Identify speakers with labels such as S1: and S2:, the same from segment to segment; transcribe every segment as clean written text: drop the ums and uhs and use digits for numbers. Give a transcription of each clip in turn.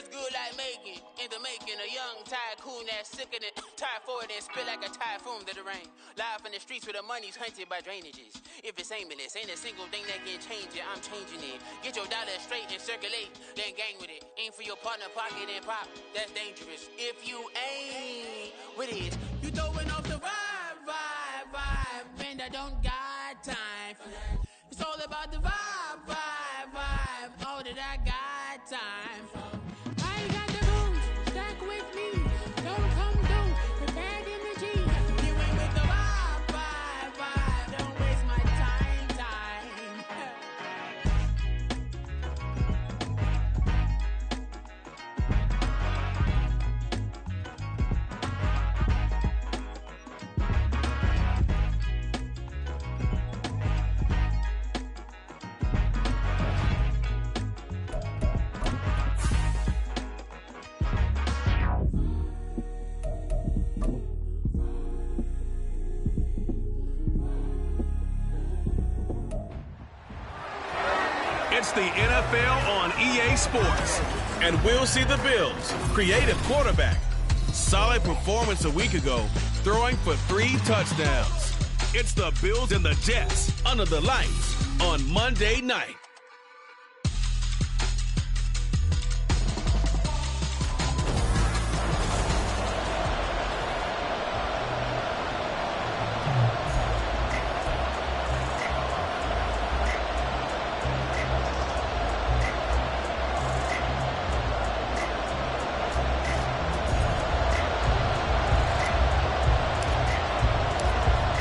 S1: was good like making, in the making, a young tycoon that's sick of it, tired for it and spit like a typhoon to the rain. Live in the streets where the money's hunted by drainages. If it's aimless, ain't a single thing that can change it, I'm changing it. Get your dollar straight and circulate, then gang with it. Aim for your partner, pocket and pop, that's dangerous. If you ain't with it, you throwing off the vibe, and I don't got time for that. It's all about the vibe, all that I got time for. I got the moves, stack with me, don't come through with bad energy. You ain't with the vibe, don't waste my time.
S2: It's the NFL on EA Sports. And we'll see the Bills' creative quarterback. Solid performance a week ago, throwing for 3 touchdowns. It's the Bills and the Jets under the lights on Monday night.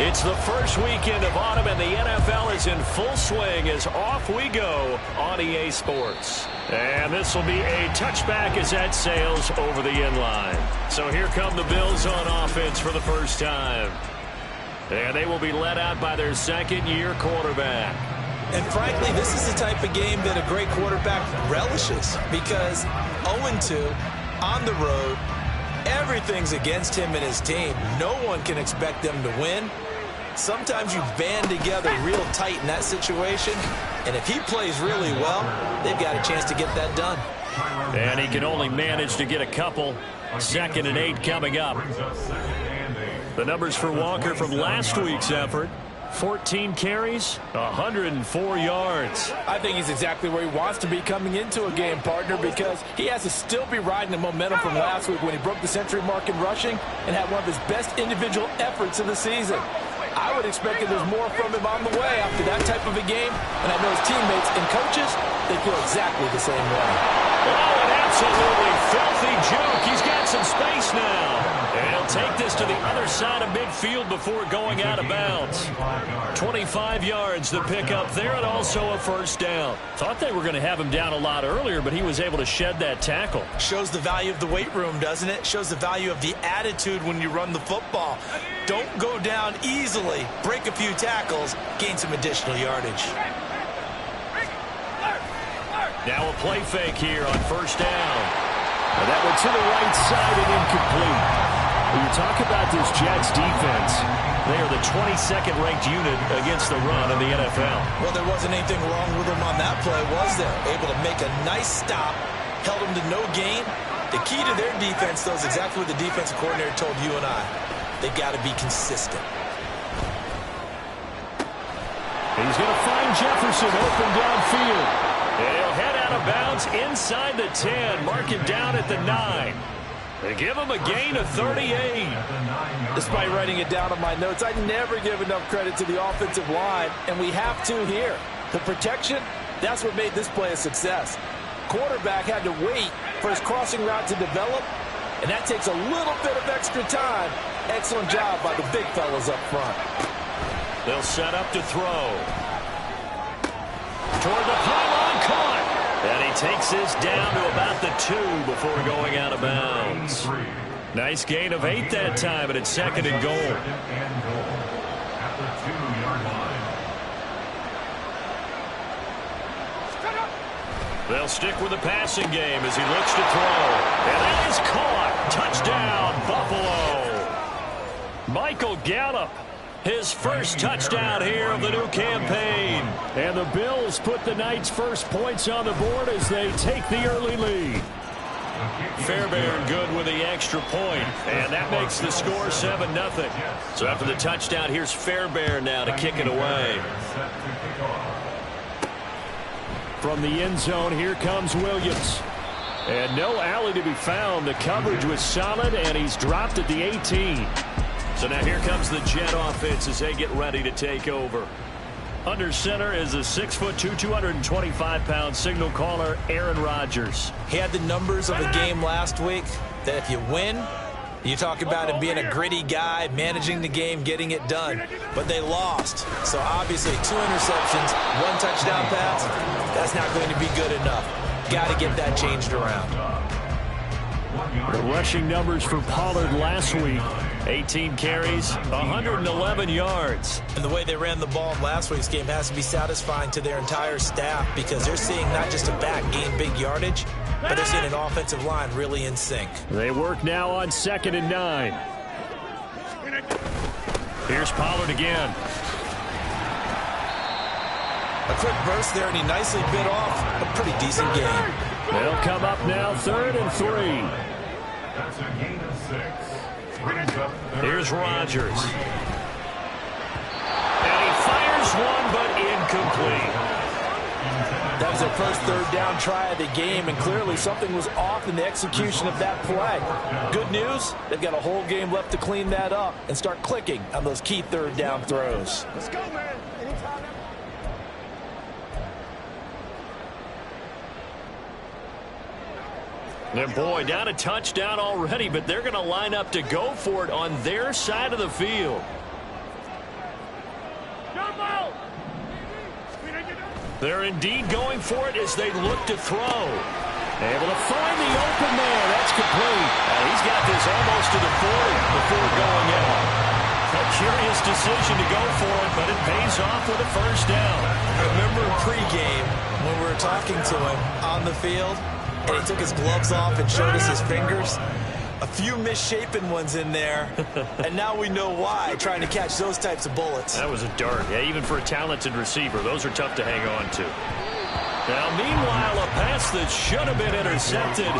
S3: It's the first weekend of autumn, and the NFL is in full swing as off we go on EA Sports. And this will be a touchback as that sails over the inline. So here come the Bills on offense for the first time. And they will be led out by their second-year quarterback.
S4: And frankly, this is the type of game that a great quarterback relishes, because 0-2 on the road, everything's against him and his team. No one can expect them to win. Sometimes you band together real tight in that situation, and if he plays really well, they've got a chance to get that done.
S3: And he can only manage to get a couple. 2nd and 8 coming up. The numbers for Walker from last week's effort: 14 carries, 104 yards.
S5: I think he's exactly where he wants to be coming into a game, partner, because he has to still be riding the momentum from last week when he broke the century mark in rushing and had one of his best individual efforts of the season. I would expect that there's more from him on the way after that type of a game, and I know his teammates and coaches, they feel exactly the same way.
S3: Oh, an absolutely filthy juke. He's got some space now. And he'll take this to the other side of midfield before going out of bounds. 25 yards to pick up there, and also a first down. Thought they were going to have him down a lot earlier, but he was able to shed that tackle.
S4: Shows the value of the weight room, doesn't it? Shows the value of the attitude when you run the football. Don't go down easily. Break a few tackles. Gain some additional yardage.
S3: Now a play fake here on first down. And that went to the right side and incomplete. When you talk about this Jets defense, they are the 22nd ranked unit against the run in the NFL.
S4: Well, there wasn't anything wrong with them on that play, was there? Able to make a nice stop, held them to no gain. The key to their defense, though, is exactly what the defensive coordinator told you and I. They've got to be consistent.
S3: He's going to find Jefferson open downfield. And he'll head out of bounds inside the 10. Mark him down at the 9. They give him a gain of 38.
S5: Despite writing it down on my notes, I never give enough credit to the offensive line, and we have to here. The protection, that's what made this play a success. Quarterback had to wait for his crossing route to develop, and that takes a little bit of extra time. Excellent job by the big fellas up front.
S3: They'll set up to throw. Toward the pylon, caught. And he takes this down to about the 2 before going out of bounds. Nice gain of 8 that time, and it's 2nd and goal. They'll stick with the passing game as he looks to throw. And that is caught. Touchdown, Buffalo. Michael Gallup, his first touchdown here of the new campaign. And the Bills put the Knights' first points on the board as they take the early lead. Fairbairn good with the extra point, and that makes the score 7-0. So after the touchdown, here's Fairbairn now to kick it away. From the end zone, here comes Williams. And no alley to be found. The coverage was solid, and he's dropped at the 18. So now here comes the Jet offense as they get ready to take over. Under center is a 6'2", 225-pound signal caller, Aaron Rodgers.
S4: He had the numbers of a game last week that if you win, you talk about him being a gritty guy, managing the game, getting it done. But they lost. So obviously 2 interceptions, 1 touchdown pass, that's not going to be good enough. Got to get that changed around.
S3: The rushing numbers for Pollard last week, 18 carries, 111 yards.
S4: And the way they ran the ball in last week's game has to be satisfying to their entire staff because they're seeing not just a back gain big yardage, but they're seeing an offensive line really in sync.
S3: They work now on 2nd and 9. Here's Pollard again.
S4: A quick burst there, and he nicely bit off a pretty decent game.
S3: They'll come up now 3rd and 3.
S6: That's a gain of 6.
S3: Here's Rodgers. And he fires one, but incomplete.
S5: That was their first 3rd down try of the game, and clearly something was off in the execution of that play. Good news, they've got a whole game left to clean that up and start clicking on those key 3rd down throws.
S6: Let's go, man. Anytime.
S3: And boy, down a touchdown already, but they're going to line up to go for it on their side of the field. They're indeed going for it as they look to throw. Able to find the open man. That's complete. He's got this almost to the 40 before going out. A curious decision to go for it, but it pays off with a first down.
S4: Remember pregame when we were talking to him on the field, and he took his gloves off and showed us his fingers? A few misshapen ones in there, and now we know why, trying to catch those types of bullets.
S3: That was a dart. Yeah, even for a talented receiver, those are tough to hang on to. Now, meanwhile, a pass that should have been intercepted,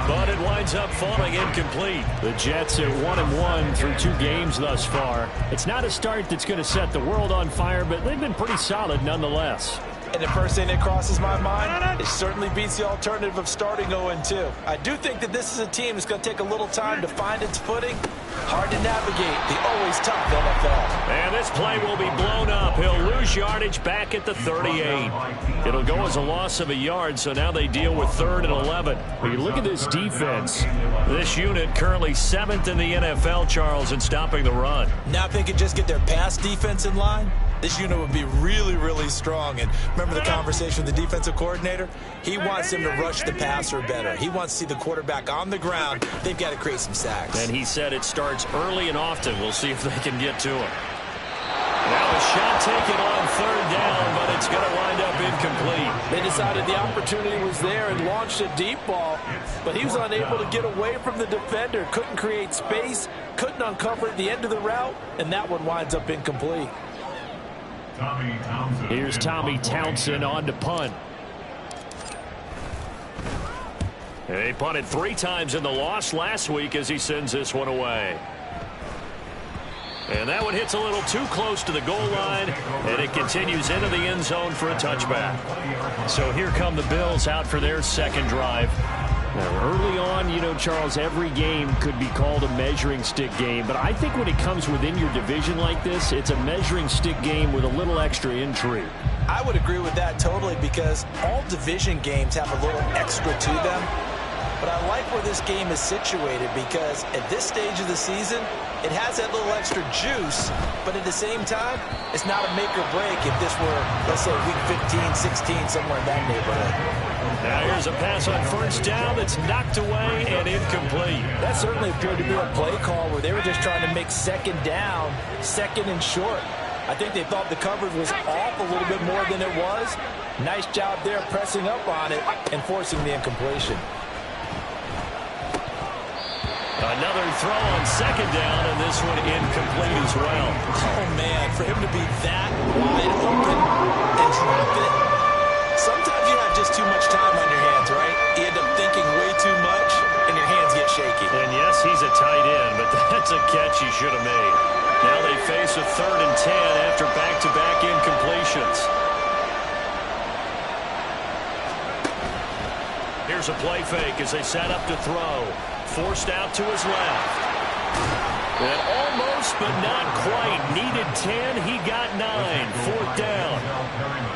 S3: but it winds up falling incomplete. The Jets at 1-1 through 2 games thus far. It's not a start that's going to set the world on fire, but they've been pretty solid nonetheless.
S4: And the first thing that crosses my mind, it certainly beats the alternative of starting 0-2. I do think that this is a team that's going to take a little time to find its footing. Hard to navigate the always tough NFL.
S3: And this play will be blown up. He'll lose yardage back at the 38. It'll go as a loss of a yard, so now they deal with 3rd and 11. When you look at this defense, this unit currently 7th in the NFL, Charles, in stopping the run.
S4: Now if they could just get their pass defense in line, this unit would be really, really strong. And remember the conversation with the defensive coordinator? He wants them to rush the passer better. He wants to see the quarterback on the ground. They've got to create some sacks.
S3: And he said it starts early and often. We'll see if they can get to him. Now a shot taken on 3rd down, but it's going to wind up incomplete.
S5: They decided the opportunity was there and launched a deep ball, but he was unable to get away from the defender. Couldn't create space, couldn't uncover at the end of the route, and that one winds up incomplete.
S3: Here's Tommy Townsend on to punt. And he punted 3 times in the loss last week as he sends this one away. And that one hits a little too close to the goal line, and it continues into the end zone for a touchback. So here come the Bills out for their 2nd drive. Now, early on, you know, Charles, every game could be called a measuring stick game. But I think when it comes within your division like this, it's a measuring stick game with a little extra intrigue.
S4: I would agree with that totally because all division games have a little extra to them. But I like where this game is situated because at this stage of the season, it has that little extra juice, but at the same time, it's not a make or break if this were, let's say, week 15, 16, somewhere in that neighborhood.
S3: Now here's a pass on 1st down that's knocked away and incomplete.
S5: That certainly appeared to be a play call where they were just trying to make 2nd down, 2nd and short. I think they thought the coverage was off a little bit more than it was. Nice job there pressing up on it and forcing the incompletion.
S3: Another throw on 2nd down, and this one incomplete as well.
S4: Oh, man, for him to be that wide open and drop it. Sometimes you have just too much time on your hands, right? You end up thinking way too much, and your hands
S3: That's a catch he should have made. Now they face a 3rd and 10 after back-to-back incompletions. Here's a play fake as they set up to throw. Forced out to his left. And almost, but not quite. Needed 10. He got 9. 4th down.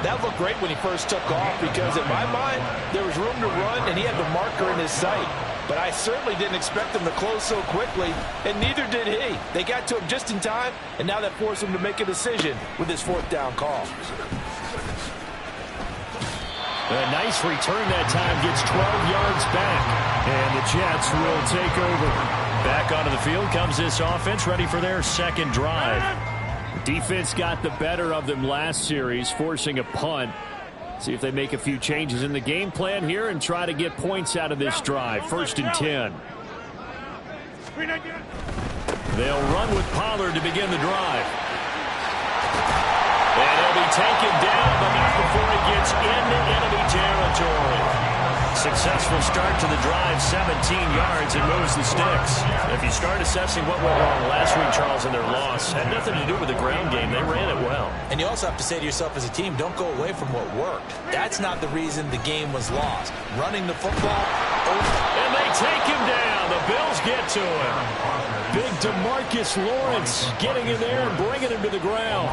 S5: That looked great when he first took off because, in my mind, there was room to run, and he had the marker in his sight. But I certainly didn't expect him to close so quickly, and neither did he. They got to him just in time, and now that forced him to make a decision with his 4th down call.
S3: A nice return that time, gets 12 yards back. And the Jets will take over. Back onto the field comes this offense, ready for their 2nd drive. Defense got the better of them last series, forcing a punt. See if they make a few changes in the game plan here and try to get points out of this drive. 1st and 10. They'll run with Pollard to begin the drive. And he'll be taken down, but not before he gets into enemy territory. Successful start to the drive, 17 yards, and moves the sticks. If you start assessing what went wrong last week, Charles, in their loss, had nothing to do with the ground game. They ran it well.
S4: And you also have to say to yourself as a team, don't go away from what worked. That's not the reason the game was lost. Running the football over.
S3: And they take him down. The Bills get to him. Big DeMarcus Lawrence getting in there and bringing him to the ground.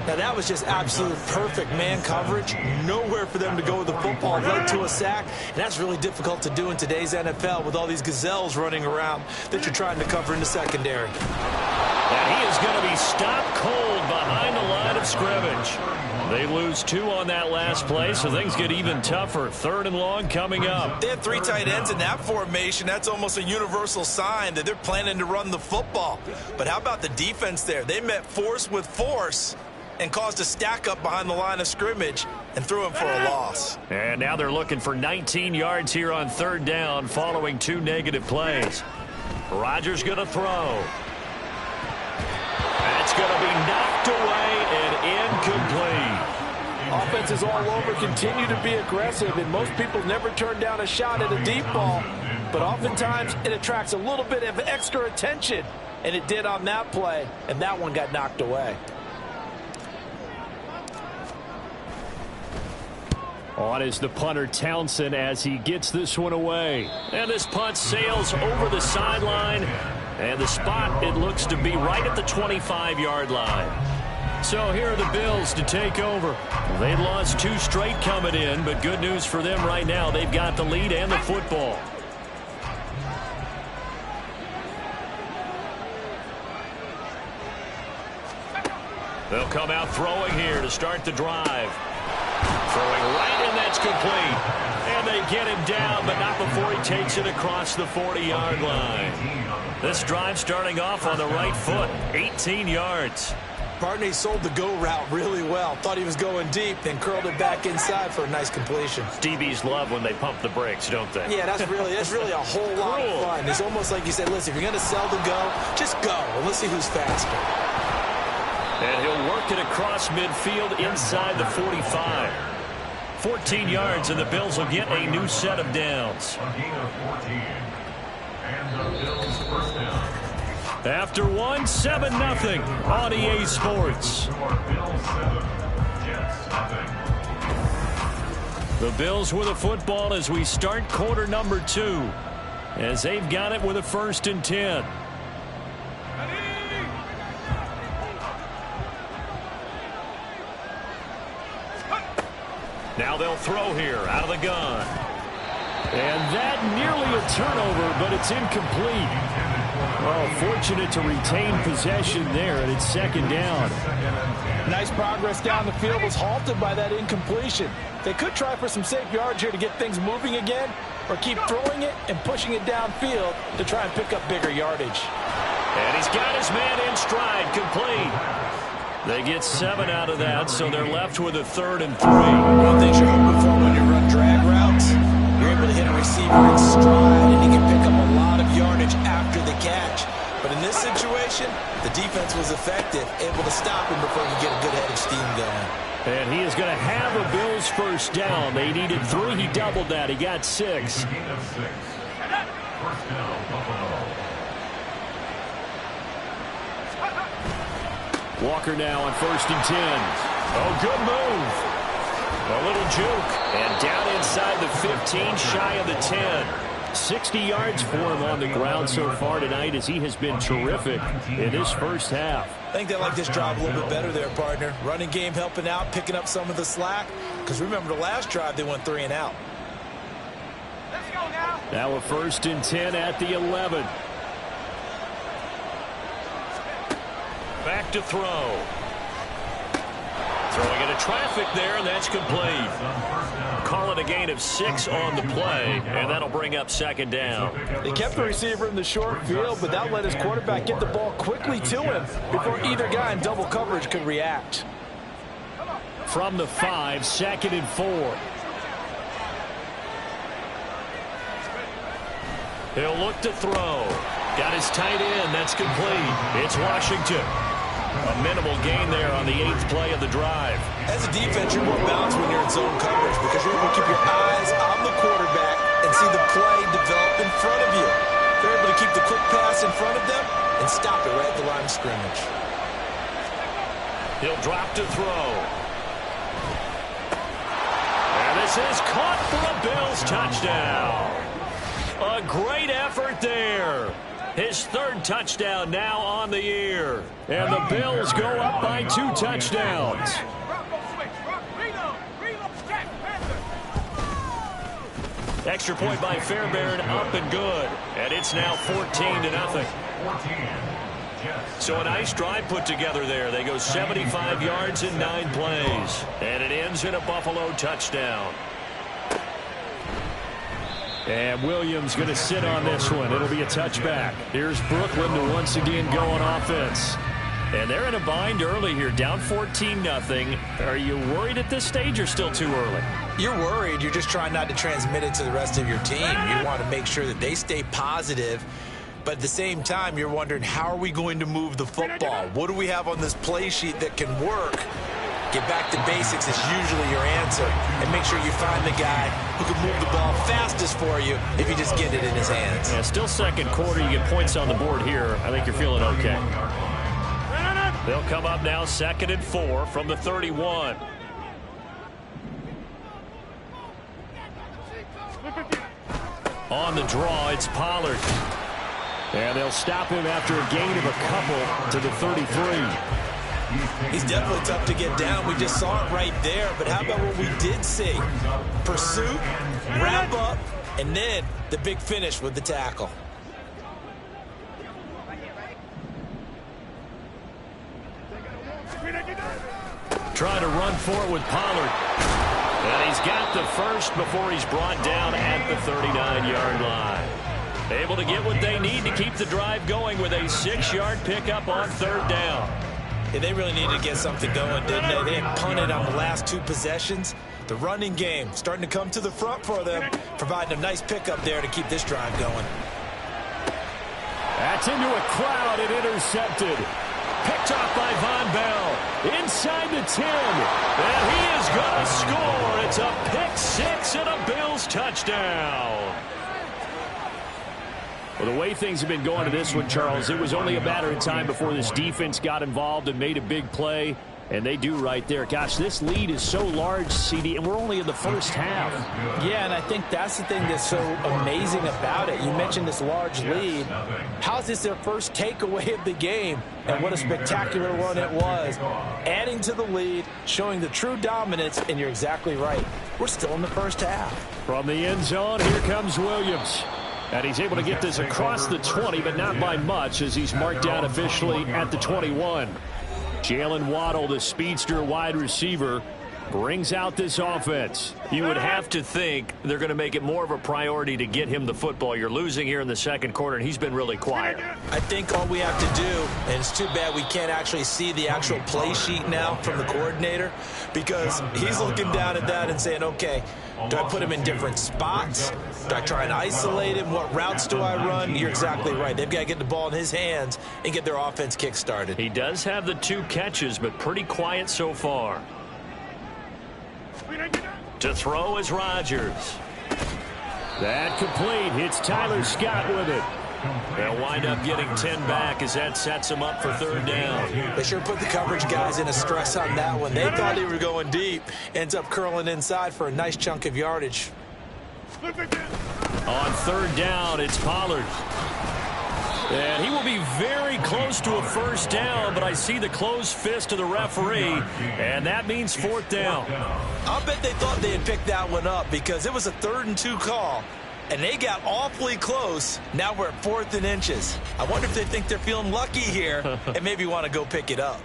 S4: Now, that was just absolute perfect man coverage. Nowhere for them to go with the football. Led to a sack. And that's really difficult to do in today's NFL with all these gazelles running around that you're trying to cover in the secondary.
S3: And he is going to be stopped cold behind the line of scrimmage. They lose 2 on that last play, so things get even tougher. 3rd and long coming up.
S4: They had 3 tight ends in that formation. That's almost a universal sign that they're planning to run the football. But how about the defense there? They met force with force and caused a stack up behind the line of scrimmage and threw him for a loss.
S3: And now they're looking for 19 yards here on 3rd down following 2 negative plays. Rodgers going to throw. That's going to be knocked away and incomplete.
S5: Offenses all over continue to be aggressive, and most people never turn down a shot at a deep ball. But oftentimes, it attracts a little bit of extra attention, and it did on that play, and that one got knocked away.
S3: On is the punter Townsend as he gets this one away. And this punt sails over the sideline. And the spot, it looks to be right at the 25-yard line. So here are the Bills to take over. They'd lost 2 straight coming in, but good news for them right now. They've got the lead and the football. They'll come out throwing here to start the drive. Throwing right, and that's complete. And they get him down, but not before he takes it across the 40-yard line. This drive starting off on the right foot, 18 yards.
S4: Barney sold the go route really well. Thought he was going deep, then curled it back inside for a nice completion.
S3: DBs love when they pump the brakes, don't they?
S4: Yeah, that's really a whole lot of fun. It's almost like you said, listen, if you're going to sell the go, just go, and let's see who's faster.
S3: And he'll work it across midfield inside the 45. 14 yards, and the Bills will get a new set of downs.
S6: A gain of 14. And the Bills first down.
S3: After 7-0 on EA Sports.
S6: Bills 7, Jets nothing.
S3: The Bills with a football as we start quarter number 2. As they've got it with a 1st and 10. Now they'll throw here out of the gun. And that nearly a turnover, but it's incomplete. Oh, fortunate to retain possession there, and it's 2nd down.
S5: Nice progress down the field was halted by that incompletion. They could try for some safe yards here to get things moving again, or keep throwing it and pushing it downfield to try and pick up bigger yardage.
S3: And he's got his man in stride, complete. They get 7 out of that, so they're left with a 3rd and 3.
S4: One thing you're hoping for when you run drag routes, you're able to hit a receiver in stride, and he can pick up a lot of yardage after the catch. But in this situation, the defense was effective, able to stop him before he could get a good head of steam going.
S3: And he is going to have a Bills 1st down. They needed 3. He doubled that. He got 6.
S6: A gain of 6. First down, Buffalo.
S3: Walker now on 1st and 10. Oh, good move. A little juke. And down inside the 15, shy of the 10. 60 yards for him on the ground so far tonight as he has been terrific in this first half.
S4: I think they like this drive a little bit better there, partner. Running game helping out, picking up some of the slack. Because remember, the last drive, they went 3 and out.
S1: Let's go now.
S3: Now a 1st and 10 at the 11. Back to throw. Throwing into traffic there, and that's complete. Call it a gain of 6 on the play, and that'll bring up 2nd down.
S5: They kept the receiver in the short field, but that let his quarterback get the ball quickly to him before either guy in double coverage could react.
S3: From the 5, 2nd and 4. He'll look to throw. Got his tight end. That's complete. It's Washington. A minimal gain there on the 8th play of the drive.
S4: As a defense, you're more balanced when you're in zone coverage because you're able to keep your eyes on the quarterback and see the play develop in front of you. They're able to keep the quick pass in front of them and stop it right at the line of scrimmage.
S3: He'll drop to throw. And this is caught for a Bills touchdown. A great effort there. His 3rd touchdown now on the year. And the Bills go up by 2 touchdowns. Extra point by Fairbairn, up and good. And it's now 14-0. So a nice drive put together there. They go 75 yards in 9 plays. And it ends in a Buffalo touchdown. And Williams going to sit on this one. It'll be a touchback. Here's Brooklyn to once again go on offense. And they're in a bind early here, down 14-0. Are you worried at this stage or still too early?
S4: You're worried. You're just trying not to transmit it to the rest of your team. You want to make sure that they stay positive. But at the same time, you're wondering, how are we going to move the football? What do we have on this play sheet that can work? Get back to basics is usually your answer. And make sure you find the guy who can move the ball fastest for you if you just get it in his hands.
S3: Yeah, still 2nd quarter. You get points on the board here. I think you're feeling okay. They'll come up now 2nd and 4 from the 31. On the draw, it's Pollard. And they'll stop him after a gain of a couple to the 33.
S4: He's definitely tough to get down. We just saw it right there. But how about what we did see? Pursuit, wrap up, and then the big finish with the tackle.
S3: Trying to run for it with Pollard. And he's got the first before he's brought down at the 39-yard line. Able to get what they need to keep the drive going with a 6-yard pickup on 3rd down.
S4: Yeah, they really needed to get something going, didn't they? They had punted on the last 2 possessions. The running game starting to come to the front for them, providing a nice pickup there to keep this drive going.
S3: That's into a crowd and intercepted. Picked off by Von Bell. Inside the 10. And he is going to score. It's a pick-6 and a Bills touchdown. Well, the way things have been going to this one, Charles, it was only a matter of time before this defense got involved and made a big play. And they do right there. Gosh, this lead is so large, CD, and we're only in the first half.
S5: Yeah, and I think that's the thing that's so amazing about it. You mentioned this large lead. How is this their first takeaway of the game? And what a spectacular run it was. Adding to the lead, showing the true dominance, and you're exactly right. We're still in the first half.
S3: From the end zone, here comes Williams. And he's able to get this across the 20, but not by much as he's marked down officially at the 21. Jalen Waddle, the speedster wide receiver, brings out this offense. You would have to think they're going to make it more of a priority to get him the football. You're losing here in the 2nd quarter, and he's been really quiet.
S4: I think all we have to do, and it's too bad we can't actually see the actual play sheet now from the coordinator, because he's looking down at that and saying, okay, do I put him in different spots? Do I try and isolate him? What routes do I run? You're exactly right. They've got to get the ball in his hands and get their offense kick-started.
S3: He does have the 2 catches, but pretty quiet so far. To throw is Rodgers. That complete. It's Tyler Scott with it. They'll wind up getting 10 back as that sets them up for third down.
S4: They sure put the coverage guys in a stress on that one. They thought they were going deep. Ends up curling inside for a nice chunk of yardage.
S3: On third down, it's Pollard. And he will be very close to a first down, but I see the closed fist of the referee, and that means fourth down.
S4: I'll bet they thought they had picked that one up because it was a 3rd and 2 call, and they got awfully close. Now we're at 4th and inches. I wonder if they think they're feeling lucky here and maybe want to go pick it up.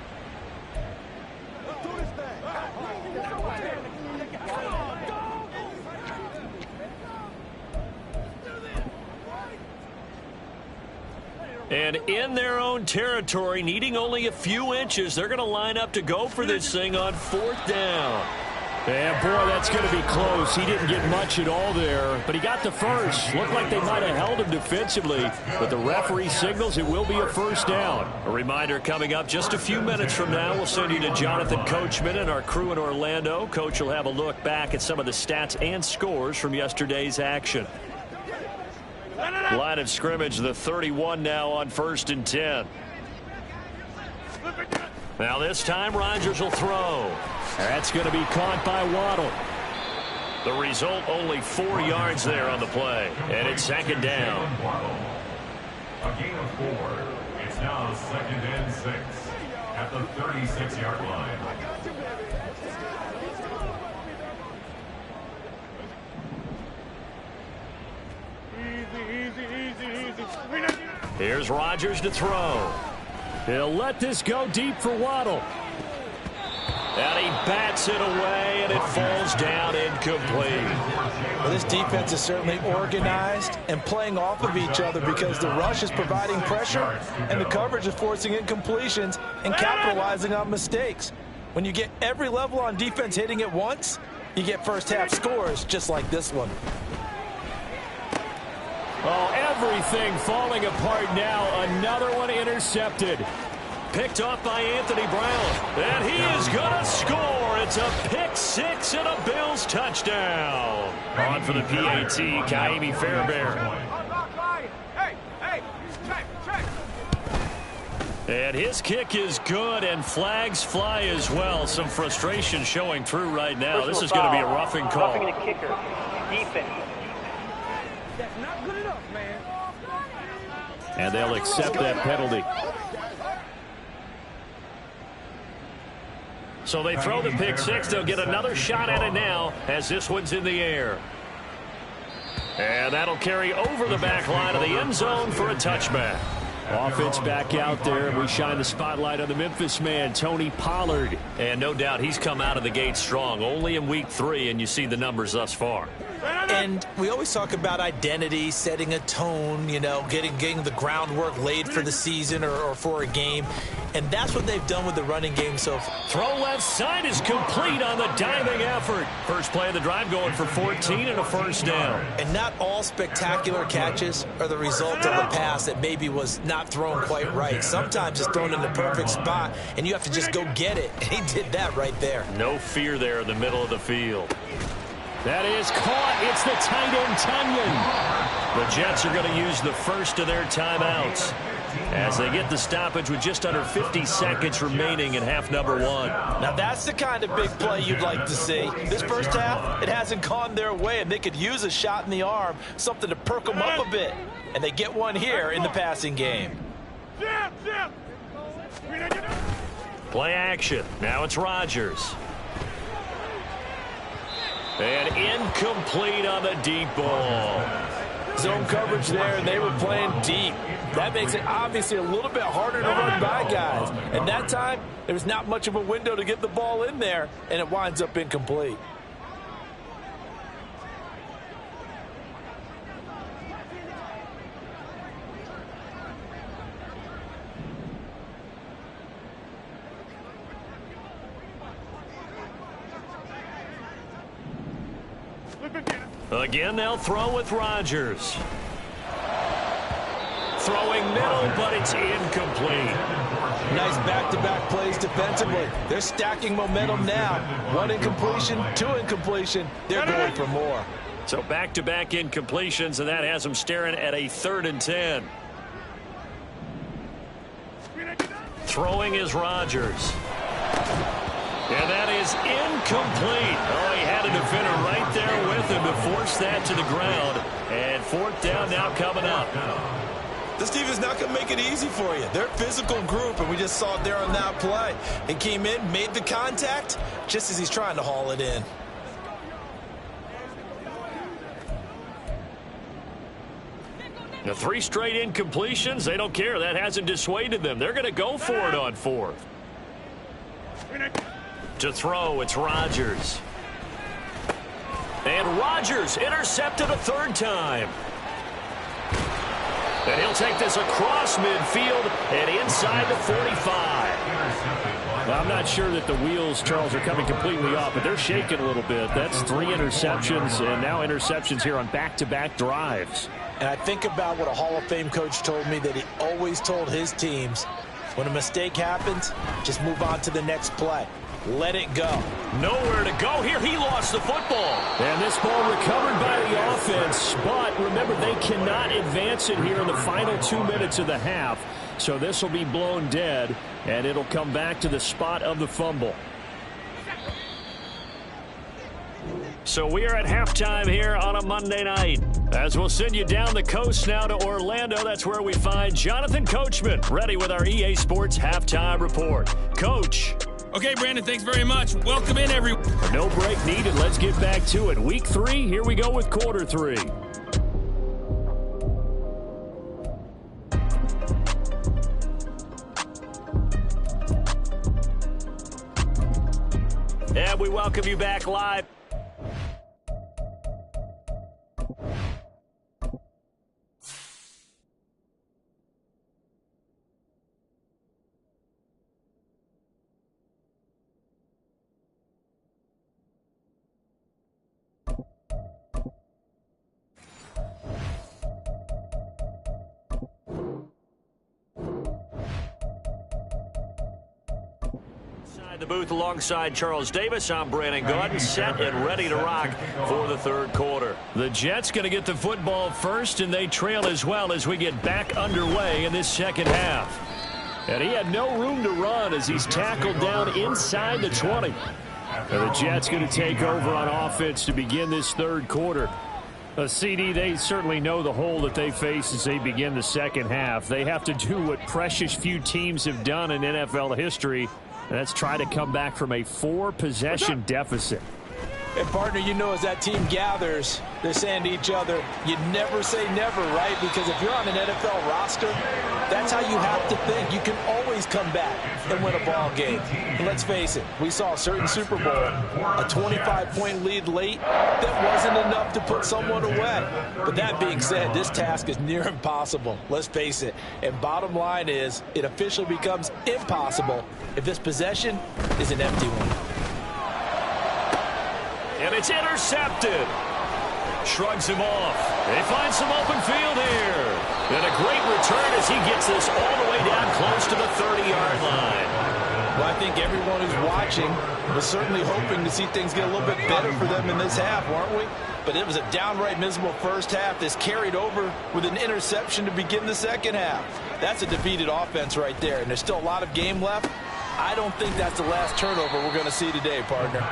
S3: And in their own territory, needing only a few inches, they're going to line up to go for this thing on fourth down. And, boy, that's going to be close. He didn't get much at all there, but he got the first. Looked like they might have held him defensively, but the referee signals it will be a first down. A reminder coming up just a few minutes from now, we'll send you to Jonathan Coachman and our crew in Orlando. Coach will have a look back at some of the stats and scores from yesterday's action. Line of scrimmage, the 31 now on 1st and 10. Now this time Rodgers will throw. That's going to be caught by Waddle. The result, only 4 yards there on the play. And it's second down.
S6: A gain of 4. It's now 2nd and 6 at the 36-yard line.
S3: Here's Rodgers to throw. He'll let this go deep for Waddle. And he bats it away, and it falls down incomplete.
S4: Well, this defense is certainly organized and playing off of each other because the rush is providing pressure and the coverage is forcing incompletions and capitalizing on mistakes. When you get every level on defense hitting at once, you get first-half scores just like this one.
S3: Oh, everything falling apart now. Another one intercepted. Picked off by Anthony Brown. And he is going to score. It's a pick six and a Bills touchdown. On for the PAT, Ka'imi Fairbairn. And his kick is good, and flags fly as well. Some frustration showing through right now. This is going to be a roughing call.
S7: Roughing the kicker. Defense.
S8: That's not good enough, man.
S3: And they'll accept that penalty. So they throw the pick six. They'll get another shot at it now as this one's in the air. And that'll carry over the back line of the end zone for a touchback. Offense back out there, and we shine the spotlight on the Memphis man, Tony Pollard. And no doubt he's come out of the gate strong, only in week 3, and you see the numbers thus far.
S4: And we always talk about identity, setting a tone, you know, getting the groundwork laid for the season or for a game. And that's what they've done with the running game so far.
S3: Throw left side is complete on the diving effort. First play of the drive going for 14 and a first down.
S4: And not all spectacular catches are the result of a pass that maybe was not thrown quite right. Sometimes it's thrown in the perfect spot, and you have to just go get it. And he did that right there.
S3: No fear there in the middle of the field. That is caught. It's the tight end, Tunyon. The Jets are going to use the first of their timeouts as they get the stoppage with just under 50 seconds remaining in half number 1.
S4: Now that's the kind of big play you'd like to see. This first half, it hasn't gone their way, and they could use a shot in the arm, something to perk them up a bit. And they get one here in the passing game.
S3: Play action. Now it's Rodgers. And incomplete on the deep ball.
S5: Zone coverage there, and they were playing deep. That makes it obviously a little bit harder to run by guys. And that time, there was not much of a window to get the ball in there, and it winds up incomplete.
S3: Again, they'll throw with Rodgers. Throwing middle, but it's incomplete.
S5: Nice back-to-back plays defensively. They're stacking momentum now. 1 incompletion, 2 incompletion. They're going for more.
S3: So back-to-back incompletions, and that has them staring at a 3rd and 10. Throwing is Rodgers. And that is incomplete. Oh, he had a defender right there with him to force that to the ground. And fourth down now coming up.
S4: This defense not going to make it easy for you. They're a physical group, and we just saw it there on that play. He came in, made the contact, just as he's trying to haul it in.
S3: The 3 straight incompletions, they don't care. That hasn't dissuaded them. They're going to go for it on fourth. To throw, it's Rodgers. And Rodgers intercepted a third time. And he'll take this across midfield and inside the 45. Well, I'm not sure that the wheels, Charles, are coming completely off, but they're shaking a little bit. That's 3 interceptions, and now interceptions here on back-to-back drives.
S4: And I think about what a Hall of Fame coach told me, that he always told his teams, when a mistake happens, just move on to the next play. Let it go.
S3: Nowhere to go here. He lost the football. And this ball recovered by the offense. But remember, they cannot advance it here in the final 2 minutes of the half. So this will be blown dead, and it'll come back to the spot of the fumble. So we are at halftime here on a Monday night. As we'll send you down the coast now to Orlando, that's where we find Jonathan Coachman, ready with our EA Sports Halftime Report. Coach.
S2: Okay, Brandon, thanks very much. Welcome in, everyone.
S3: No break needed. Let's get back to it. Week 3, here we go with quarter 3. And we welcome you back live. The booth alongside Charles Davis. I'm Brandon Gaudin, set and ready to rock for the third quarter. The Jets going to get the football first, and they trail as well as we get back underway in this second half. And he had no room to run as he's tackled down inside the 20. And the Jets going to take over on offense to begin this third quarter. CD, they certainly know the hole that they face as they begin the second half. They have to do what precious few teams have done in NFL history. And that's try to come back from a 4-possession deficit.
S4: And, partner, you know, as that team gathers, they're saying to each other, you never say never, right? Because if you're on an NFL roster, that's how you have to think. You can always come back and win a ball game. And let's face it, we saw a certain Super Bowl, a 25-point lead late, that wasn't enough to put someone away. But that being said, this task is near impossible. Let's face it. And bottom line is, it officially becomes impossible if this possession is an empty one.
S3: And it's intercepted. Shrugs him off. They find some open field here. And a great return as he gets this all the way down close to the 30-yard line.
S4: Well, I think everyone who's watching was certainly hoping to see things get a little bit better for them in this half, weren't we? But it was a downright miserable first half that's carried over with an interception to begin the second half. That's a defeated offense right there, and there's still a lot of game left. I don't think that's the last turnover we're going to see today, partner.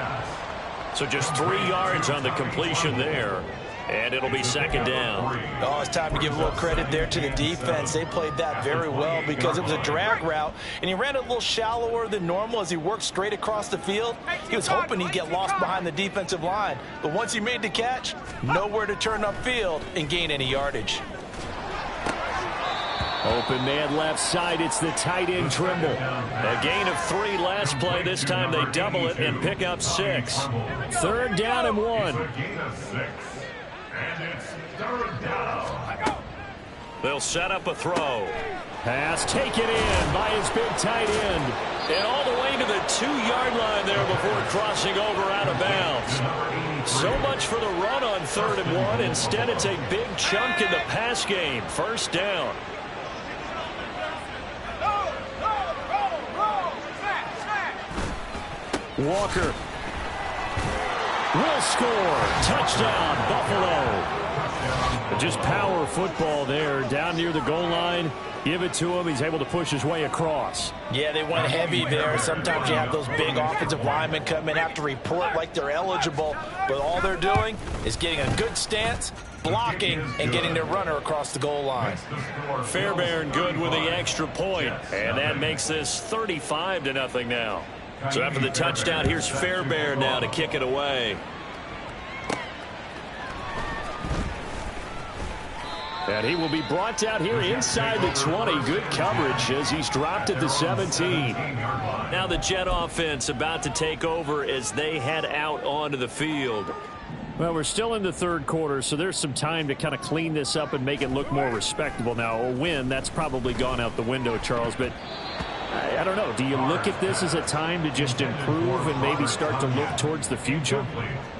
S3: So just 3 yards on the completion there, and it'll be second down.
S4: Oh, it's time to give a little credit there to the defense. They played that very well because it was a drag route, and he ran a little shallower than normal as he worked straight across the field. He was hoping he'd get lost behind the defensive line, but once he made the catch, nowhere to turn upfield and gain any yardage.
S3: Open man left side. It's the tight end Trimble. A gain of 3 last play. This time they double it and pick up 6. Third down and 1.
S6: And it's third down.
S3: They'll set up a throw. Pass taken in by his big tight end. And all the way to the 2-yard line there before crossing over out of bounds. So much for the run on third and 1. Instead, it's a big chunk in the pass game. First down. Walker will score. Touchdown, Buffalo. Just power football there, down near the goal line. Give it to him. He's able to push his way across.
S5: Yeah, they went heavy there. Sometimes you have those big offensive linemen come in, have to report like they're eligible, but all they're doing is getting a good stance, blocking, and getting their runner across the goal line.
S3: Fairbairn good with the extra point, and that makes this 35-0 now. So after the touchdown, here's Fairbairn now to kick it away. And he will be brought out here inside the 20. Good coverage as he's dropped at the 17. Now the Jet offense about to take over as they head out onto the field. Well, we're still in the third quarter, so there's some time to kind of clean this up and make it look more respectable. Now, a win, that's probably gone out the window, Charles, but I don't know. Do you look at this as a time to just improve and maybe start to look towards the future?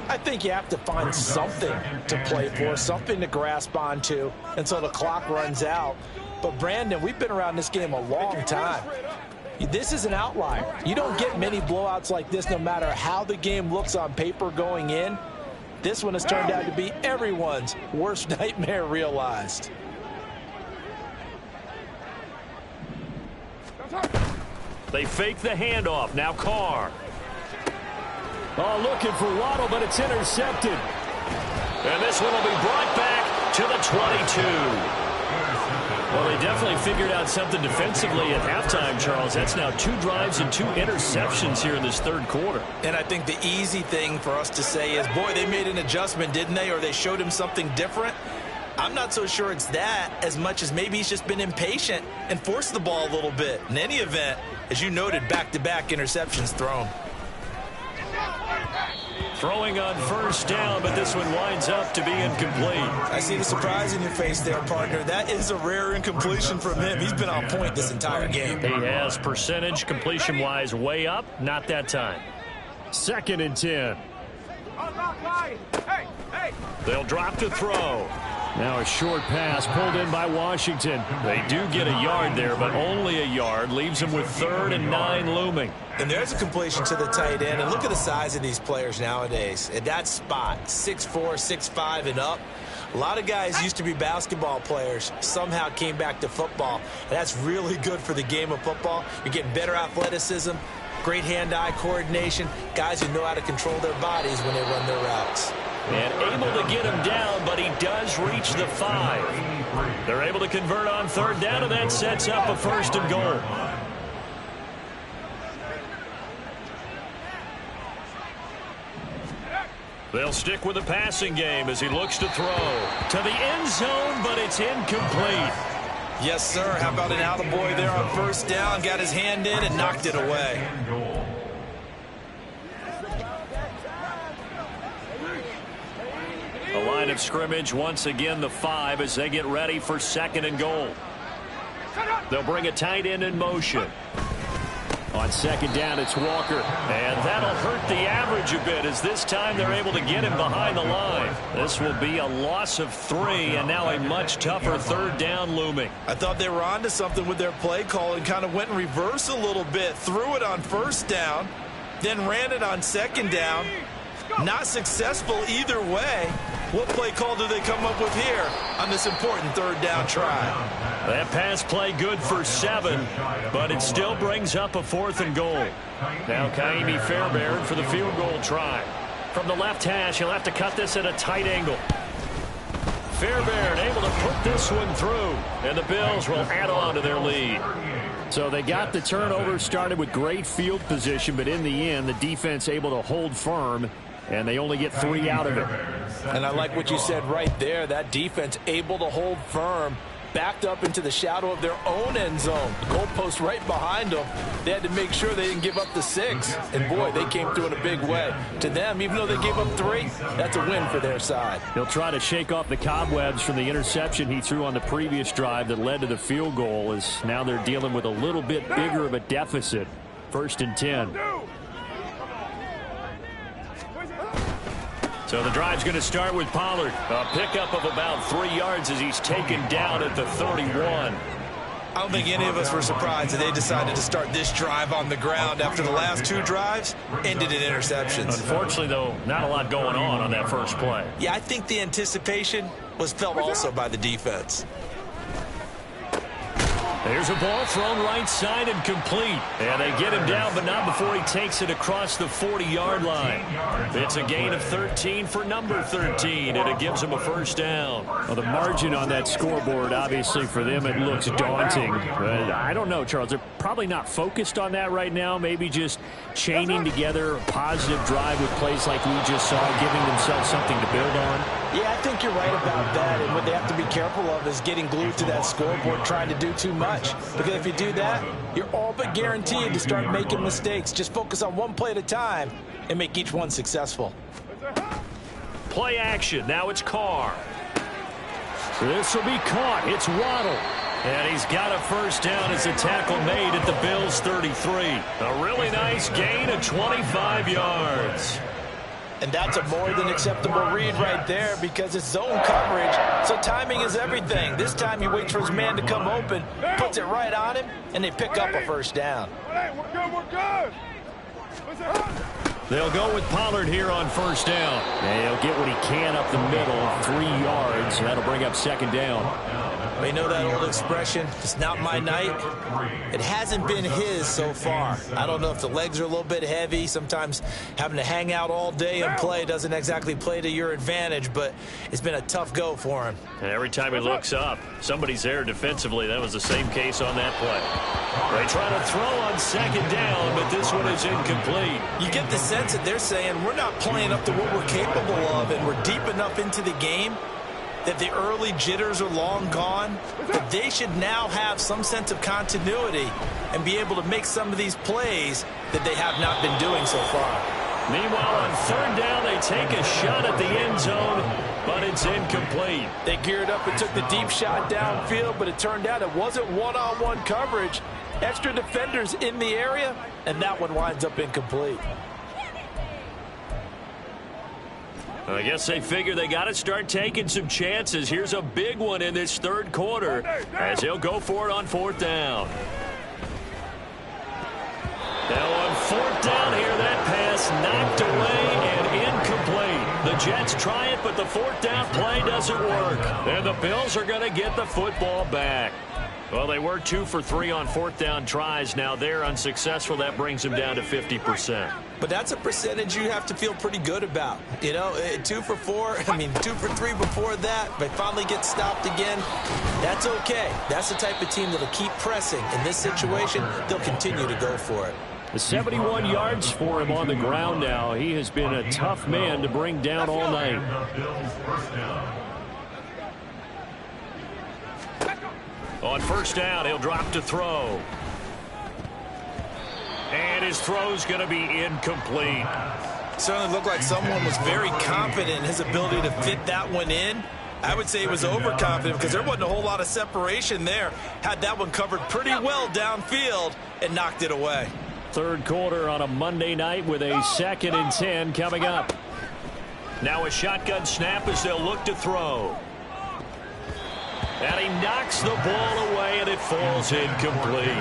S5: I think you have to find something to play for, something to grasp onto until the clock runs out. But, Brandon, we've been around this game a long time. This is an outlier. You don't get many blowouts like this no matter how the game looks on paper going in. This one has turned out to be everyone's worst nightmare realized.
S3: They fake the handoff. Now Carr. Oh, looking for Waddle, but it's intercepted. And this one will be brought back to the 22. Well, they definitely figured out something defensively at halftime, Charles. That's now 2 drives and 2 interceptions here in this third quarter.
S4: And I think the easy thing for us to say is, boy, they made an adjustment, didn't they? Or they showed him something different. I'm not so sure it's that as much as maybe he's just been impatient and forced the ball a little bit. In any event, as you noted, back-to-back interceptions thrown.
S3: Throwing on first down, but this one winds up to be incomplete.
S4: I see the surprise in your face there, partner. That is a rare incompletion from him. He's been on point this entire game.
S3: He has percentage completion-wise way up. Not that time. 2nd and 10. They'll drop to throw. Now a short pass pulled in by Washington. They do get a yard there, but only a yard. Leaves them with 3rd and 9 looming.
S4: And there's a completion to the tight end. And look at the size of these players nowadays. At that spot, 6'4", 6'5", and up. A lot of guys used to be basketball players, somehow came back to football. And that's really good for the game of football. You're getting better athleticism, great hand-eye coordination, guys who know how to control their bodies when they run their routes.
S3: And able to get him down, but he does reach the 5. They're able to convert on 3rd down, and that sets up a 1st and goal. They'll stick with the passing game as he looks to throw to the end zone, but it's incomplete.
S4: Yes, sir. How about an attaboy there on 1st down? Got his hand in and knocked it away.
S3: A line of scrimmage, once again the 5 as they get ready for 2nd and goal. They'll bring a tight end in motion. On 2nd down, it's Walker. And that'll hurt the average a bit as this time they're able to get him behind the line. This will be a loss of 3 and now a much tougher 3rd down looming.
S4: I thought they were onto something with their play call and kind of went in reverse a little bit. Threw it on 1st down, then ran it on 2nd down. Not successful either way. What play call do they come up with here on this important 3rd down try?
S3: That pass play good for 7, but it still brings up a 4th and goal. Now Kaimi Fairbairn for the field goal try. From the left hash, he'll have to cut this at a tight angle. Fairbairn able to put this one through, and the Bills will add on to their lead. So they got the turnover started with great field position, but in the end, the defense able to hold firm, and they only get 3 out of it.
S5: And I like what you said right there. That defense able to hold firm, backed up into the shadow of their own end zone. The goalpost right behind them. They had to make sure they didn't give up the 6. And, boy, they came through in a big way. To them, even though they gave up 3, that's a win for their side.
S3: He'll try to shake off the cobwebs from the interception he threw on the previous drive that led to the field goal, as now they're dealing with a little bit bigger of a deficit. 1st and 10. So the drive's going to start with Pollard. A pickup of about 3 yards as he's taken down at the 31.
S4: I don't think any of us were surprised that they decided to start this drive on the ground after the last 2 drives ended in interceptions.
S3: Unfortunately, though, not a lot going on that first play.
S4: Yeah, I think the anticipation was felt also by the defense.
S3: There's a ball thrown right side and complete. And they get him down, but not before he takes it across the 40-yard line. It's a gain of 13 for number 13, and it gives him a first down.
S9: Well, the margin on that scoreboard, obviously, for them, it looks daunting. But I don't know, Charles. They're probably not focused on that right now. Maybe just chaining together a positive drive with plays like we just saw, giving themselves something to build on.
S5: Yeah, I think you're right about that. And what they have to be careful of is getting glued to that scoreboard, trying to do too much. Because if you do that, you're all but guaranteed to start making mistakes. Just focus on one play at a time and make each one successful.
S3: Play action. Now it's Carr. This will be caught. It's Waddle. And he's got a first down as a tackle made at the Bills' 33. A really nice gain of 25 yards.
S5: And that's a more than acceptable read right there because it's zone coverage, so timing is everything. This time he waits for his man to come open, puts it right on him, and they pick up a first down.
S8: We're good.
S3: They'll go with Pollard here on first down.
S9: And he'll get what he can up the middle, 3 yards, and that'll bring up second down.
S4: We know that old expression, it's not my night. It hasn't been his so far. I don't know if the legs are a little bit heavy. Sometimes having to hang out all day and play doesn't exactly play to your advantage, but it's been a tough go for him.
S3: And every time he looks up, somebody's there defensively. That was the same case on that play. They try to throw on second down, but this one is incomplete.
S4: You get the sense that they're saying we're not playing up to what we're capable of, and we're deep enough into the game that the early jitters are long gone, but they should now have some sense of continuity and be able to make some of these plays that they have not been doing so far.
S3: Meanwhile, on third down, they take a shot at the end zone, but it's incomplete.
S5: They geared up and took the deep shot downfield, but it turned out it wasn't one-on-one coverage. Extra defenders in the area, and that one winds up incomplete.
S3: I guess they figure they got to start taking some chances. Here's a big one in this third quarter as he'll go for it on fourth down. Now on fourth down here, that pass knocked away and incomplete. The Jets try it, but the fourth down play doesn't work. And the Bills are going to get the football back. Well, they were 2 for 3 on fourth down tries. Now they're unsuccessful. That brings them down to 50%.
S4: But that's a percentage you have to feel pretty good about. You know, 2 for 4, 2 for 3 before that. They finally get stopped again. That's okay. That's the type of team that'll keep pressing. In this situation, they'll continue to go for it.
S9: The 71 yards for him on the ground now. He has been a tough man to bring down all night.
S3: On first down, he'll drop to throw. And his throw's going to be incomplete.
S4: Certainly looked like someone was very confident in his ability to fit that one in. I would say he was overconfident because there wasn't a whole lot of separation there. Had that one covered pretty well downfield and knocked it away.
S9: Third quarter on a Monday night with a 2nd and 10 coming up.
S3: Now a shotgun snap as they'll look to throw. And he knocks the ball away, and it falls incomplete.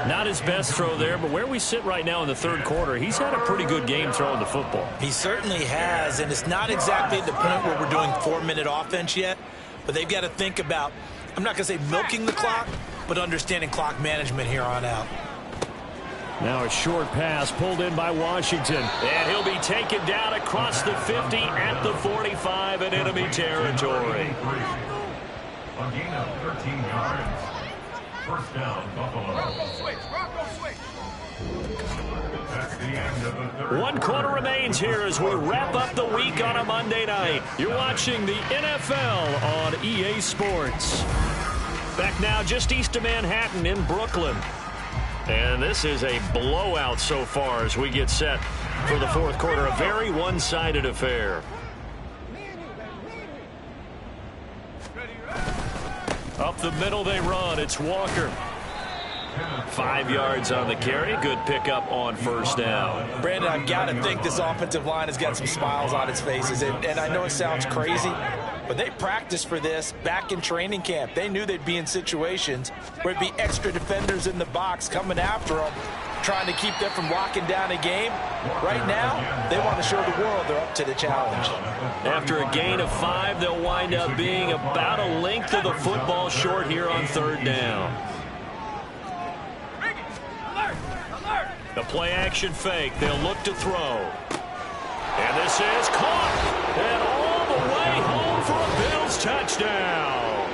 S3: Not his best throw there, but where we sit right now in the third quarter, he's had a pretty good game throwing the football.
S4: He certainly has, and it's not exactly at the point where we're doing 4-minute offense yet, but they've got to think about, I'm not going to say milking the clock, but understanding clock management here on out.
S9: Now a short pass pulled in by Washington.
S3: And he'll be taken down across the 50 at the 45 in enemy territory.
S6: A gain of 13 yards. First down, Buffalo. That's the end of the third.
S3: 1 quarter remains here as we wrap up the week on a Monday night. You're watching the NFL on EA Sports. Back now just east of Manhattan in Brooklyn. And this is a blowout so far as we get set for the fourth quarter. A very one-sided affair. Up the middle they run. It's Walker. 5 yards on the carry. Good pickup on first down.
S5: Brandon, I've got to think this offensive line has got some smiles on its faces. And I know it sounds crazy, but they practiced for this back in training camp. They knew they'd be in situations where it'd be extra defenders in the box coming after them. trying to keep them from locking down a game. Right now, they want to show the world they're up to the challenge.
S3: After a gain of 5, they'll wind up being about a length of the football short here on 3rd down. The play action fake. They'll look to throw. And this is caught. And all the way home for a Bills touchdown.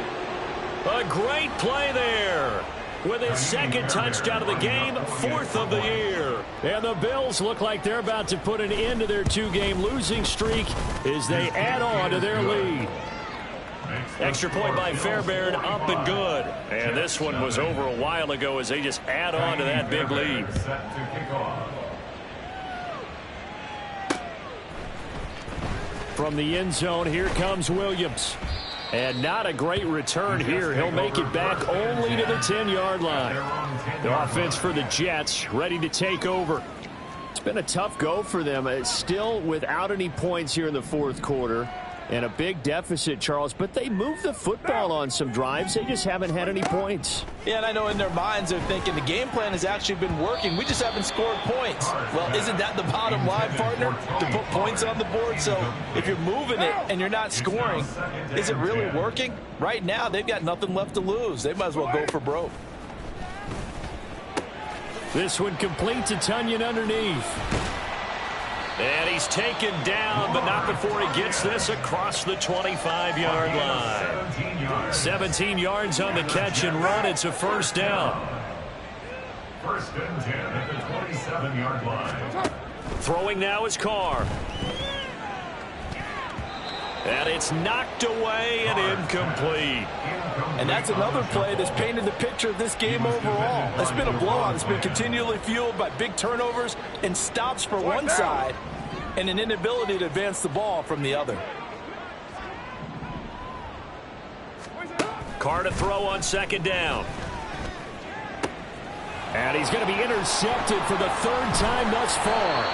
S3: A great play there. With his 2nd touchdown of the game, 4th of the year.
S9: And the Bills look like they're about to put an end to their 2-game losing streak as they add on to their lead.
S3: Extra point by Fairbairn, up and good. And this one was over a while ago as they just add on to that big lead.
S9: From the end zone, here comes Williams. And not a great return here. He'll make it back only to the 10-yard line. The offense for the Jets ready to take over. It's been a tough go for them. Still without any points here in the 4th quarter. And a big deficit, Charles. But they moved the football on some drives. They just haven't had any points.
S5: Yeah, and I know in their minds they're thinking the game plan has actually been working. We just haven't scored points. Well, isn't that the bottom line, partner? To put points on the board? So if you're moving it and you're not scoring, is it really working? Right now, they've got nothing left to lose. They might as well go for broke.
S9: This one complete to Tunyon underneath.
S3: And he's taken down, but not before he gets this across the 25-yard line. 17 yards on the catch and run. It's a 1st down.
S6: 1st and 10 at the 27-yard line.
S3: Throwing now is Carr. And it's knocked away and incomplete.
S5: And that's another play that's painted the picture of this game overall. It's been a blowout. It's been continually fueled by big turnovers and stops for one side and an inability to advance the ball from the other.
S3: Carr to throw on 2nd down.
S9: And he's going to be intercepted for the 3rd time thus far.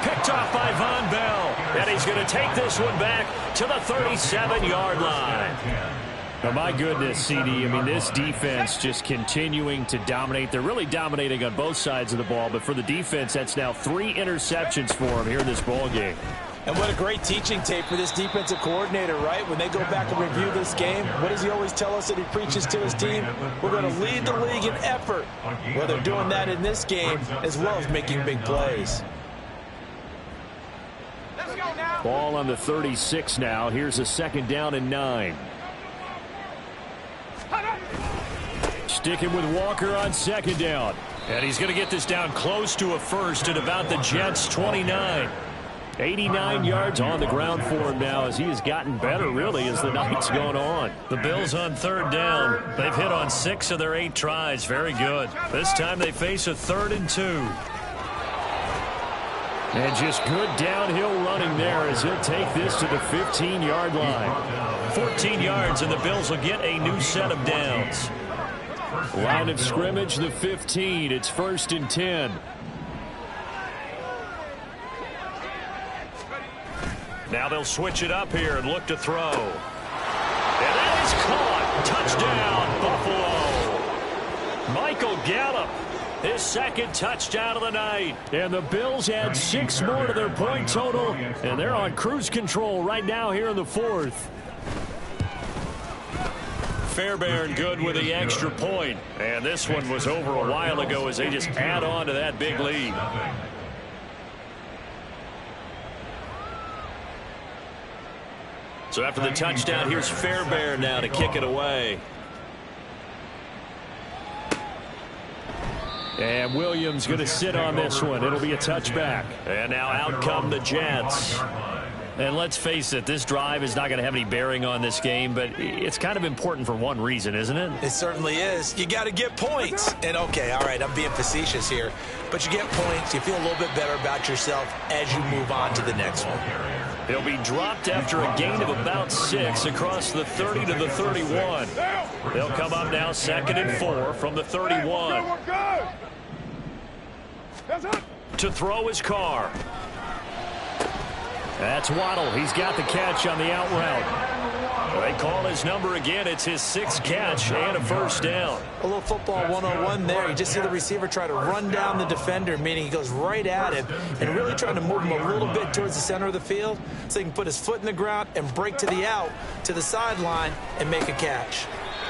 S3: Picked off by Von Bell. And he's going to take this one back to the 37-yard line.
S9: Oh, my goodness, CD. I mean, this defense just continuing to dominate. They're really dominating on both sides of the ball. But for the defense, that's now 3 interceptions for them here in this ball game.
S5: And what a great teaching tape for this defensive coordinator, right? When they go back and review this game, what does he always tell us that he preaches to his team? We're going to lead the league in effort. Well, they're doing that in this game as well as making big plays.
S9: Ball on the 36 now. Here's a 2nd down and 9. Sticking with Walker on 2nd down.
S3: And he's going to get this down close to a 1st at about the Jets' 29.
S9: 89 yards on the ground for him now as he has gotten better, really, as the night's going on.
S3: The Bills on 3rd down. They've hit on 6 of their 8 tries. Very good. This time they face a 3rd and 2.
S9: And just good downhill running there as he'll take this to the 15-yard line.
S3: 14 yards, and the Bills will get a new set of downs.
S9: Line of scrimmage, the 15. It's 1st and 10.
S3: Now they'll switch it up here and look to throw. And that is caught. Touchdown, Buffalo. Michael Gallup. His 2nd touchdown of the night.
S9: And the Bills add 6 more to their point total, and they're on cruise control right now here in the 4th.
S3: Fairbairn good with the extra point. And this one was over a while ago as they just add on to that big lead. So after the touchdown, here's Fairbairn now to kick it away.
S9: And Williams going to sit on this one. It'll be a touchback.
S3: And now out come the Jets.
S9: And let's face it, this drive is not going to have any bearing on this game, but it's kind of important for one reason, isn't it?
S5: It certainly is. You got to get points. And, okay, all right, I'm being facetious here. But you get points, you feel a little bit better about yourself as you move on to the next one.
S3: He'll be dropped after a gain of about 6 across the 30 to the 31. They'll come up now 2nd and 4 from the 31. To throw his Carr.
S9: That's Waddle. He's got the catch on the out route.
S3: They call his number again. It's his 6th catch and a first down.
S4: A little football 101 there. You just see the receiver try to run down the defender, meaning he goes right at him and really trying to move him a little bit towards the center of the field so he can put his foot in the ground and break to the out, to the sideline, and make a catch.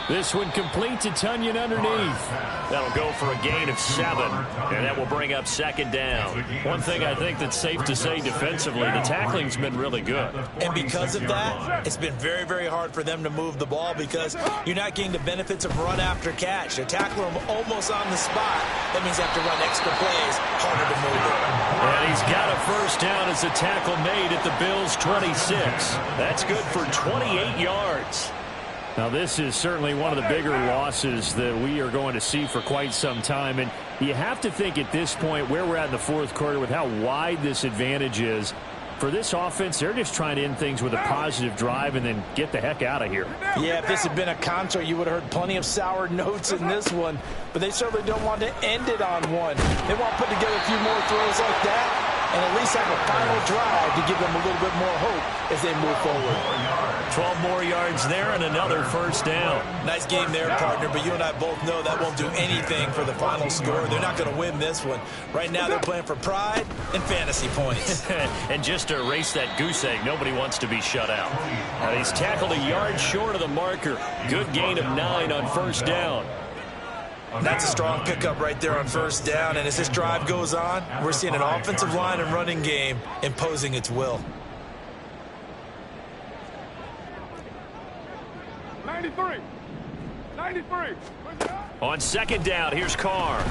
S3: This one complete to Tonyan underneath. That'll go for a gain of 7, and that will bring up 2nd down. One thing I think that's safe to say defensively, the tackling's been really good.
S4: And because of that, it's been very, very hard for them to move the ball because you're not getting the benefits of run after catch. They're tackling him almost on the spot. That means they have to run extra plays, harder to move it.
S3: And he's got a first down as a tackle made at the Bills' 26. That's good for 28 yards.
S9: Now, this is certainly one of the bigger losses that we are going to see for quite some time. And you have to think at this point where we're at in the fourth quarter with how wide this advantage is. For this offense, they're just trying to end things with a positive drive and then get the heck out of here.
S5: Yeah, if this had been a concert, you would have heard plenty of sour notes in this one. But they certainly don't want to end it on one. They want to put together a few more throws like that and at least have a final drive to give them a little bit more hope as they move forward.
S3: 12 more yards there and another first down.
S4: Nice game there, partner, but you and I both know that won't do anything for the final score. They're not going to win this one. Right now they're playing for pride and fantasy points.
S3: And just to erase that goose egg, nobody wants to be shut out. Now he's tackled a yard short of the marker. Good gain of 9 on first down.
S4: That's a strong pickup right there on first down. And as this drive goes on, we're seeing an offensive line and running game imposing its will.
S8: 93. 93.
S3: On second down, here's Carr.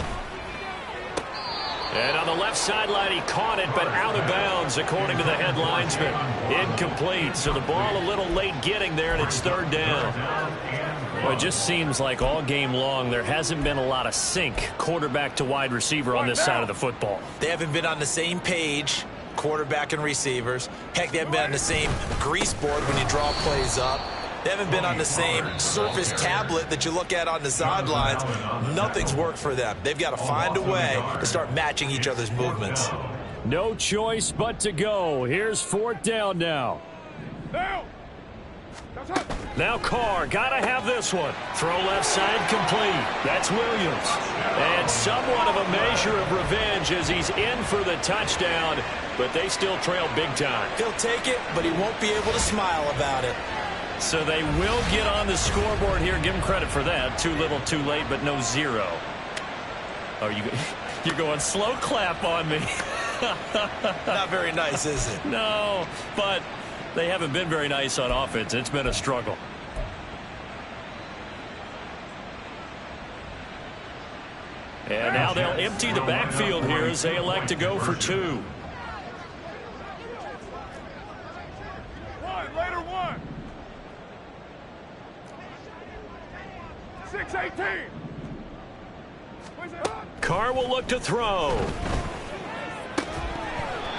S3: And on the left sideline, he caught it, but out of bounds, according to the head linesman. Incomplete, so the ball a little late getting there, and it's third down. Well, it just seems like all game long there hasn't been a lot of sync quarterback to wide receiver on this side of the football.
S4: They haven't been on the same page, quarterback and receivers. Heck, they haven't been on the same grease board when you draw plays up. They haven't been on the same Surface tablet that you look at on the sidelines. Nothing's worked for them. They've got to find a way to start matching each other's movements.
S9: No choice but to go. Here's fourth down now.
S3: Now Carr, gotta have this one. Throw left side complete. That's Williams. And somewhat of a measure of revenge as he's in for the touchdown, but they still trail big time.
S4: He'll take it, but he won't be able to smile about it.
S3: So they will get on the scoreboard here. Give him credit for that. Too little, too late, but no 0. Oh, you're going slow clap on me.
S4: Not very nice, is it?
S3: No, but they haven't been very nice on offense. It's been a struggle. And now they'll empty the backfield here as they elect to go for 2.
S8: Later one. 6-18.
S3: Carr will look to throw.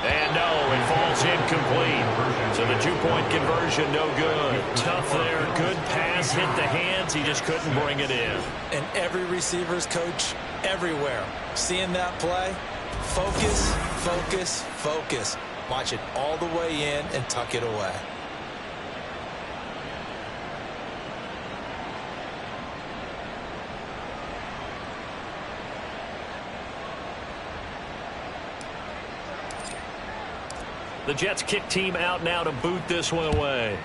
S3: And no, it falls incomplete. So the 2-point conversion, no good. Tough there. Good pass, hit the hands. He just couldn't bring it in.
S4: And every receiver's coach everywhere, seeing that play, focus, focus, focus. Watch it all the way in and tuck it away.
S3: The Jets kick team out now to boot this one away.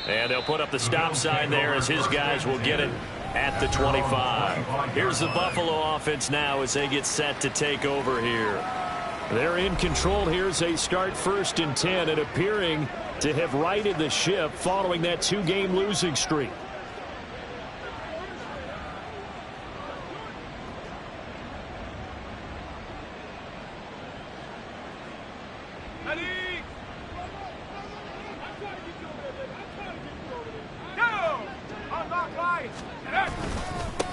S3: And they'll put up the stop sign there as his guys will get it at the 25. Here's the Buffalo offense now as they get set to take over here.
S9: They're in control here as they start 1st and 10 and appearing to have righted the ship following that 2-game losing streak.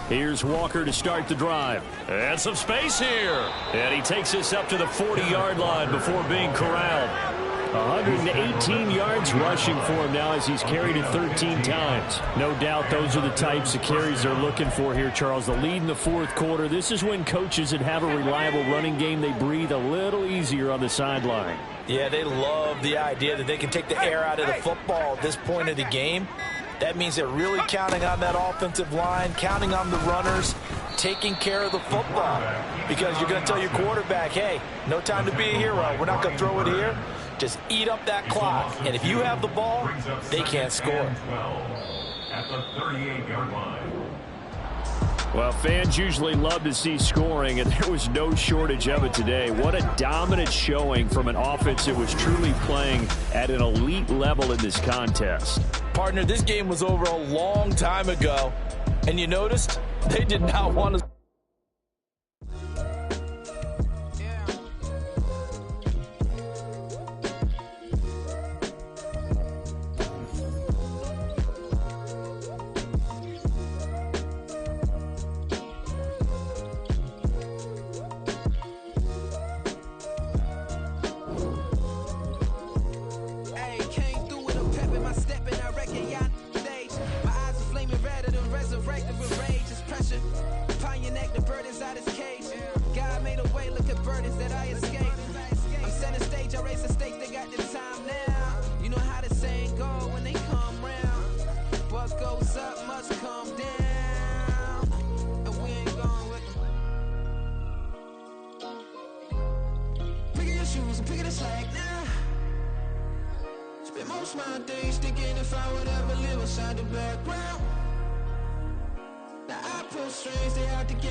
S9: Here's Walker to start the drive.
S3: And some space here. And he takes us up to the 40-yard line before being corralled.
S9: 118 yards rushing for him now as he's carried it 13 times. No doubt those are the types of carries they're looking for here, Charles. The lead in the fourth quarter. This is when coaches that have a reliable running game, they breathe a little easier on the sideline.
S5: Yeah, they love the idea that they can take the air out of the football at this point of the game. That means they're really counting on that offensive line, counting on the runners, taking care of the football. Because you're going to tell your quarterback, hey, no time to be a hero. We're not going to throw it here. Just eat up that clock. And if you have the ball, they can't score.
S6: At the 38-yard line.
S9: Well, fans usually love to see scoring, and there was no shortage of it today. What a dominant showing from an offense that was truly playing at an elite level in this contest.
S5: Partner, this game was over a long time ago, and you noticed they did not want to.
S10: Most my days thinking if I would ever live inside the background. Now I pull strings, they out to get